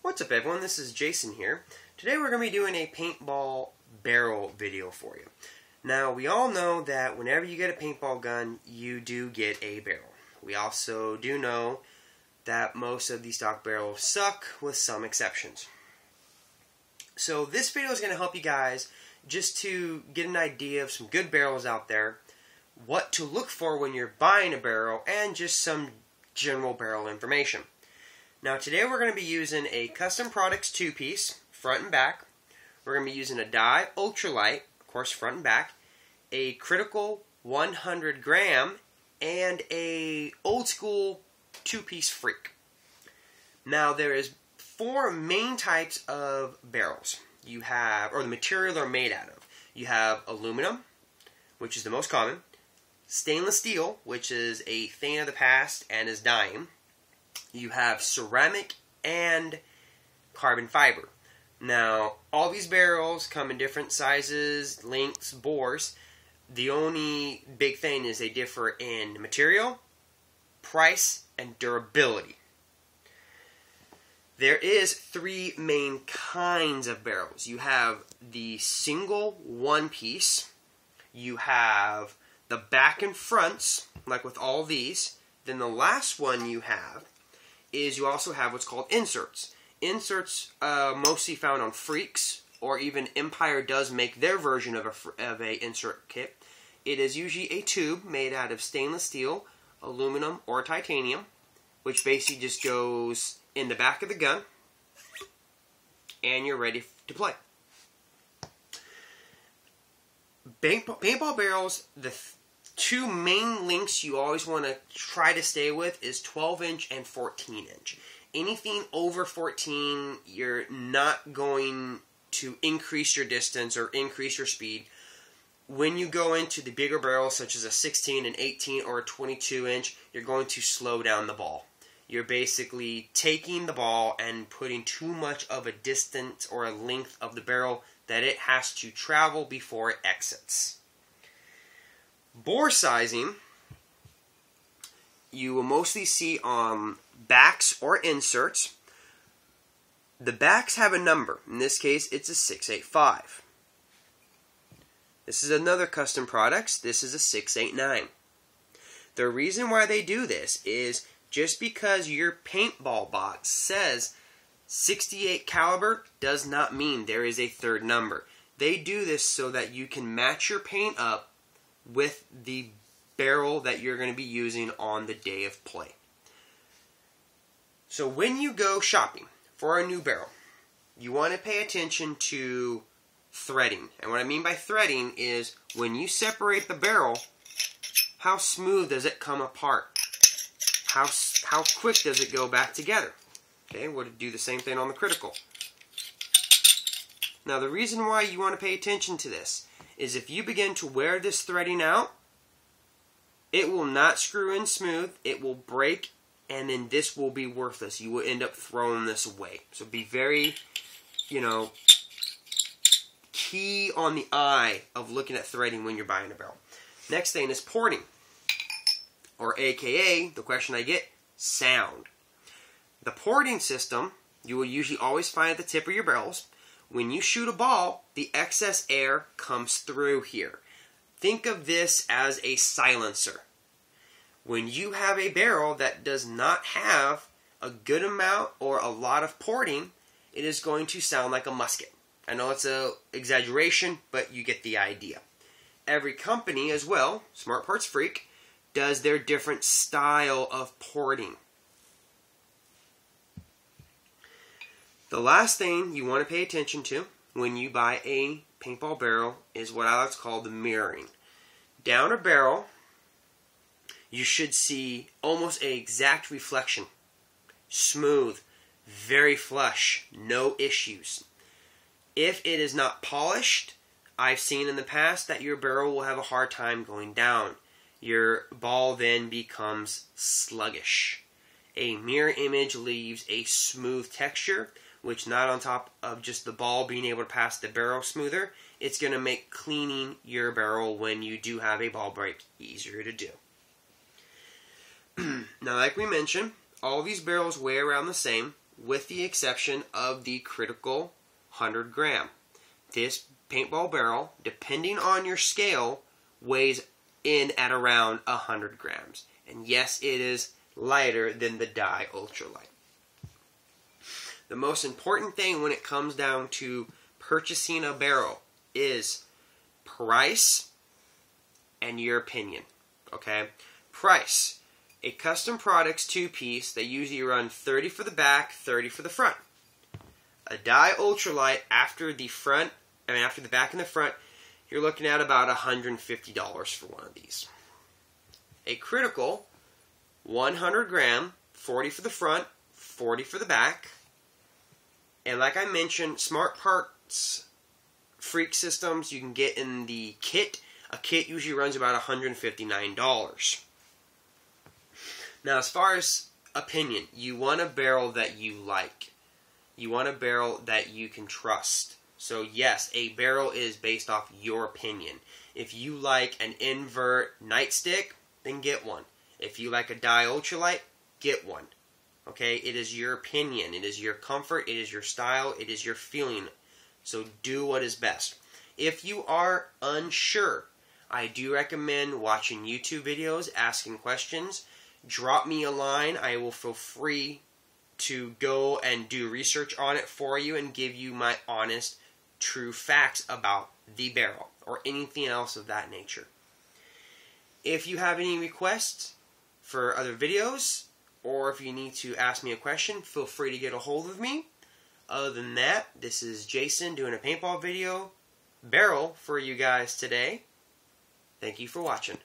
What's up everyone, this is Jason here. Today we're going to be doing a paintball barrel video for you. Now we all know that whenever you get a paintball gun, you do get a barrel. We also do know that most of these stock barrels suck with some exceptions. So this video is going to help you guys just to get an idea of some good barrels out there, what to look for when you're buying a barrel, and just some general barrel information. Now today we're going to be using a Custom Products 2-piece, front and back. We're going to be using a Dye UltraLight, of course front and back, a Critical 100 gram, and a old school 2-piece Freak. Now there is 4 main types of barrels you have, or the material they're made out of. You have aluminum, which is the most common, stainless steel, which is a thing of the past and is dying. You have ceramic and carbon fiber. Now, all these barrels come in different sizes, lengths, bores. The only big thing is they differ in material, price, and durability. There is 3 main kinds of barrels. You have the single one-piece. You have the back and fronts, like with all these. Then the last one you have is you also have what's called inserts. Inserts mostly found on Freaks, or even Empire does make their version of a insert kit. It is usually a tube made out of stainless steel, aluminum, or titanium, which basically just goes in the back of the gun, and you're ready to play. Paintball barrels, the 2 main lengths you always want to try to stay with is 12-inch and 14-inch. Anything over 14, you're not going to increase your distance or increase your speed. When you go into the bigger barrels, such as a 16, an 18, or a 22-inch, you're going to slow down the ball. You're basically taking the ball and putting too much of a distance or a length of the barrel that it has to travel before it exits. Bore sizing, you will mostly see on backs or inserts. The backs have a number. In this case, it's a 685. This is another Custom Products. This is a 689. The reason why they do this is just because your paintball box says 68 caliber does not mean there is a third number. They do this so that you can match your paint up with the barrel that you're going to be using on the day of play. So when you go shopping for a new barrel, you want to pay attention to threading. And what I mean by threading is when you separate the barrel, how smooth does it come apart? How quick does it go back together? Okay, we'll do the same thing on the Critical. Now the reason why you want to pay attention to this is if you begin to wear this threading out, it will not screw in smooth, it will break, and then this will be worthless. You will end up throwing this away. So be very, key on the eye of looking at threading when you're buying a barrel. Next thing is porting, or AKA, the question I get, sound. The porting system, you will usually always find at the tip of your barrels. When you shoot a ball, the excess air comes through here. Think of this as a silencer. When you have a barrel that does not have a good amount or a lot of porting, it is going to sound like a musket. I know it's an exaggeration, but you get the idea. Every company as well, Smart Parts Freak, does their different style of porting. The last thing you want to pay attention to when you buy a paintball barrel is what I like to call the mirroring. Down a barrel, you should see almost an exact reflection. Smooth, very flush, no issues. If it is not polished, I've seen in the past that your barrel will have a hard time going down. Your ball then becomes sluggish. A mirror image leaves a smooth texture, which not on top of just the ball being able to pass the barrel smoother, it's going to make cleaning your barrel when you do have a ball break easier to do. Now, like we mentioned, all these barrels weigh around the same. with the exception of the critical 100 gram. This paintball barrel, depending on your scale, weighs in at around 100 grams. And yes, it is lighter than the Dye UltraLight. The most important thing when it comes down to purchasing a barrel is price and your opinion. Okay? Price. A custom products 2-piece, they usually run $30 for the back, $30 for the front. A Dye UltraLight, after the back and the front, you're looking at about $150 for one of these. A critical 100 gram, $40 for the front, $40 for the back. And like I mentioned, Smart Parts Freak systems you can get in the kit. A kit usually runs about $159. Now, as far as opinion, you want a barrel that you like. You want a barrel that you can trust. So yes, a barrel is based off your opinion. If you like an invert nightstick, then get one. If you like a Dye UltraLight, get one. Okay, it is your opinion. It is your comfort. It is your style. It is your feeling. So do what is best. If you are unsure, I do recommend watching YouTube videos, asking questions. Drop me a line. I will feel free to go and do research on it for you and give you my honest, true facts about the barrel or anything else of that nature. If you have any requests for other videos, or if you need to ask me a question, feel free to get a hold of me. Other than that, this is Jason doing a paintball barrel for you guys today. Thank you for watching.